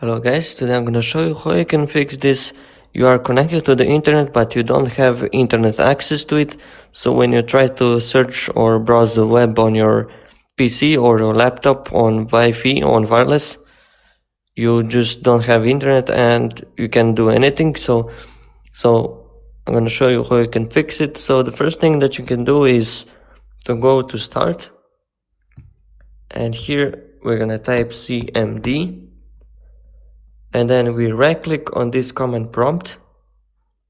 Hello guys, today I'm gonna show you how you can fix this. You are connected to the internet but you don't have internet access to it. So when you try to search or browse the web on your PC or your laptop on Wi-Fi, on wireless, you just don't have internet and you can't do anything. So I'm gonna show you how you can fix it. So the first thing that you can do is to go to start, and here we're gonna type cmd. And then we right click on this command prompt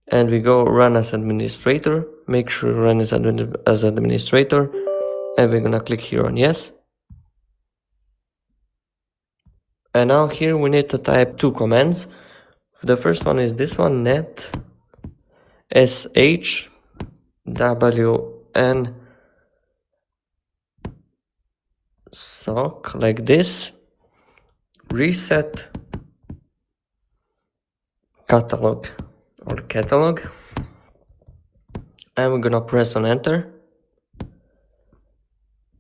and we go run as administrator. Make sure you run as administrator, and we're gonna click here on yes. And now here we need to type two commands. The first one is this one, net shwn sock, like this, reset catalog, and we're gonna press on enter,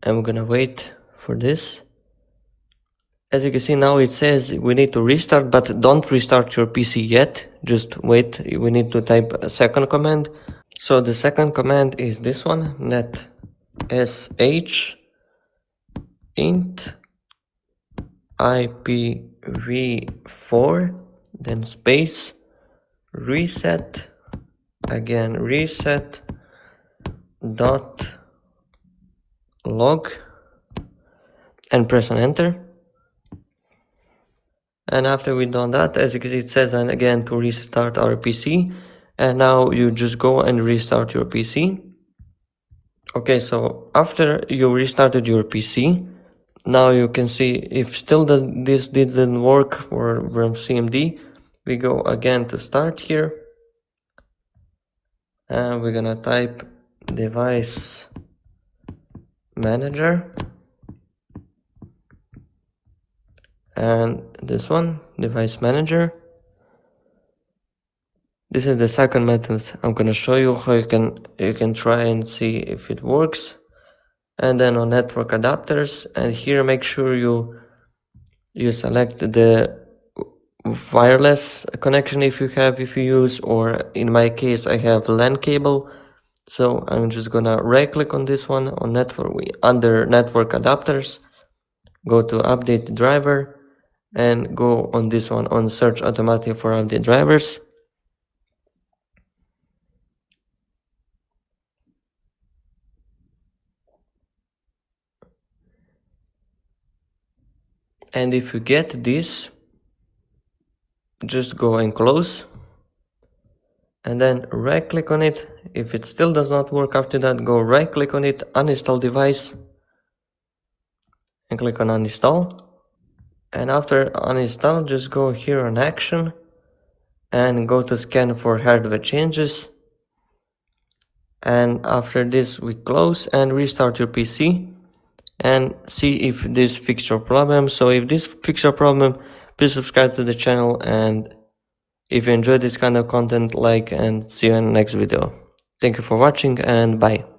and we're gonna wait for this. As you can see now, it says we need to restart, but don't restart your PC yet. Just wait. We need to type a second command. So the second command is this one, net sh int ipv4, then space, reset, again reset dot log, and press on enter. And after we've done that, as you can see, it says and again to restart our PC. And now you just go and restart your PC. Okay, so after you restarted your PC, now you can see if still this didn't work from CMD, we go again to start here. And we're gonna type device manager. And this one, device manager. This is the second method. I'm gonna show you how you can try and see if it works. And then on network adapters, and here make sure you select the wireless connection if you use, or in my case I have LAN cable. So I'm just gonna right click on this one on network, under network adapters, go to update driver, and go on this one on search automatic for update drivers. And if you get this, just go and close, and then right click on it. If it still does not work after that, go right click on it, uninstall device, and click on uninstall. And after uninstall, just go here on action and go to scan for hardware changes. And after this, we close and restart your PC and see if this fixed your problem. So if this fixed your problem, please subscribe to the channel, and if you enjoyed this kind of content, like, and see you in the next video. Thank you for watching, and bye.